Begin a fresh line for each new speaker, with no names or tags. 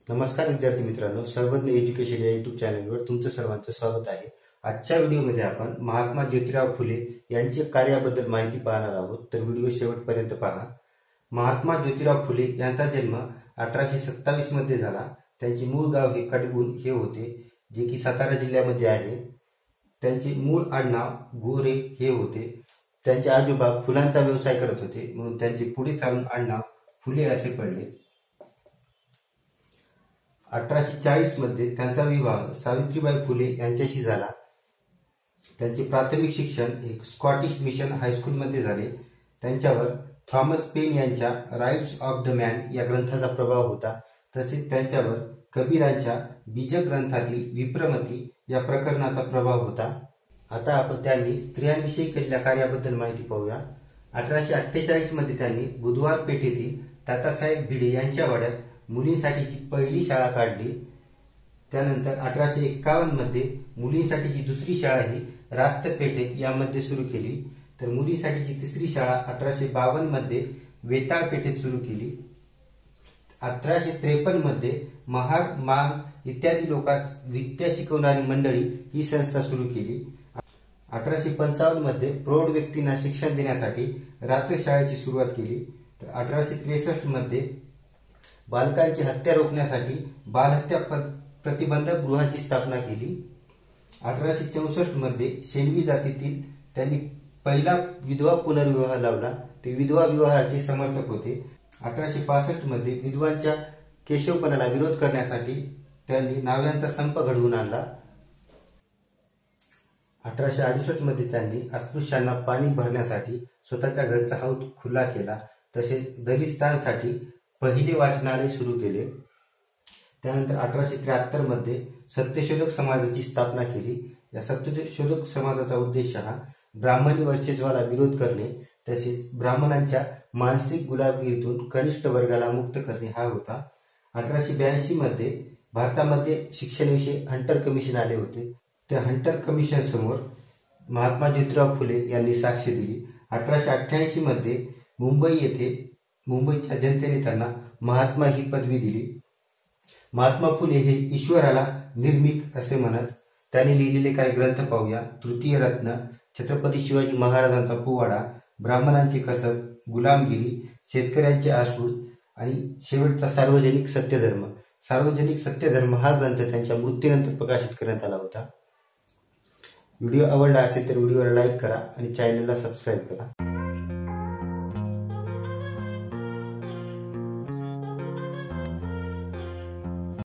नमस्कार विद्यार्थी मित्रांनो, सर्वज्ञ एज्युकेशन या युट्यूब चॅनलवर तुमचं सर्वांचं स्वागत आहे। आजच्या व्हिडिओमध्ये आपण महात्मा ज्योतिराव फुले यांच्या कार्याबद्दल माहिती पाहणार आहोत, तर व्हिडिओ शेवटपर्यंत पहा। महात्मा ज्योतिराव फुले यांचा जन्म 1827 मध्ये झाला। त्यांचे मूळ गाव हे कडगुण हे होते, जे की सातारा जिल्ह्यामध्ये आहे। त्यांचे मूळ आडनाव गोरे हे होते। त्यांचे आजोबा फुलांचा व्यवसाय करत होते, म्हणून त्यांचे पुढे चालून आडनाव फुले असे पडले। 1840 मध्ये त्यांचा विवाह सावित्रीबाई फुले यांच्याशी झाला। त्यांचे प्राथमिक शिक्षण एक स्कॉटिश मिशन हायस्कूल मध्ये झाले। त्यांच्यावर थॉमस पेन यांच्या राइट्स ऑफ द मॅन या ग्रंथाचा प्रभाव होता। तसेच त्यांच्यावर कबीरांच्या बीज ग्रंथातील विप्रमती या प्रकरणाचा प्रभाव होता। आता आपण त्यांनी स्त्रियांविषयी केलेल्या कार्याबद्दल माहिती पाहूया। 1848 मध्ये त्यांनी बुधवार पेठेतील तात्यासाहेब भिडे यांच्या वाड्यात मुलींसाठीची पहिली शाळा काढली। त्यानंतर 1851 मध्ये मुलींसाठीची दुसरी शाळा ही रास्त पेठेत यामध्ये सुरू केली। तर मुलींसाठीची तिसरी शाळा 1852 मध्ये वेताळ पेठेत सुरू केली। 1853 मध्ये महार मांग इत्यादी लोकांस विद्या शिकवणारी मंडळी ही संस्था सुरू केली। 1855 मध्ये प्रौढ व्यक्तींना शिक्षण देण्यासाठी रात्री शाळेची सुरुवात केली। तर 1863 मध्ये बालकांची हत्या रोखण्यासाठी बालहत्या प्रतिबंधक गृहाची स्थापना केली। 1864 मध्ये शेणवी जातीतील त्यांनी पहिला विधवा पुनर्विवाह लावला। ते विधवा विवाहाचे समर्थक होते। 1865 मध्ये विधवांच्या केशवपणाला विरोध करण्यासाठी त्यांनी नाव्यांचा संप घडवून आणला। 1868 मध्ये त्यांनी अस्पृश्यांना पाणी भरण्यासाठी स्वतःच्या घरचा हौद खुला केला। तसेच दलितांसाठी पहिले वाचनालय सुरू केले। त्यानंतर 1873 मध्ये सत्यशोधक समाजाची स्थापना केली। या सत्यशोधक समाजाचा उद्देश हा ब्राह्मणी वर्चस्वाला विरोध करणे, तसेच ब्राह्मणांच्या मानसिक गुलामगिरीतून कनिष्ठ वर्गाला मुक्त करणे हा होता। 1882 मध्ये भारतामध्ये शिक्षणाविषयी हंटर कमिशन आले होते। त्या हंटर कमिशन समोर महात्मा ज्योतिराव फुले यांनी साक्ष दिली। 1888 मध्ये मुंबई येथे मुंबईच्या जनतेने त्यांना महात्मा ही पदवी दिली। महात्मा फुले हे ईश्वराला निर्मिक असे म्हणत। त्यांनी लिहिलेले काही ग्रंथ पाहूया। तृतीय रत्न, छत्रपती शिवाजी महाराजांचा पोवाडा, ब्राह्मणांचे कसब, गुलामगिरी, शेतकऱ्यांचे आसूड आणि शेवटचा सार्वजनिक सत्यधर्म। सार्वजनिक सत्यधर्म हा ग्रंथ त्यांच्या मृत्यूनंतर प्रकाशित करण्यात आला होता। व्हिडिओ आवडला असेल तर व्हिडिओला लाईक करा आणि चॅनलला सबस्क्राईब करा।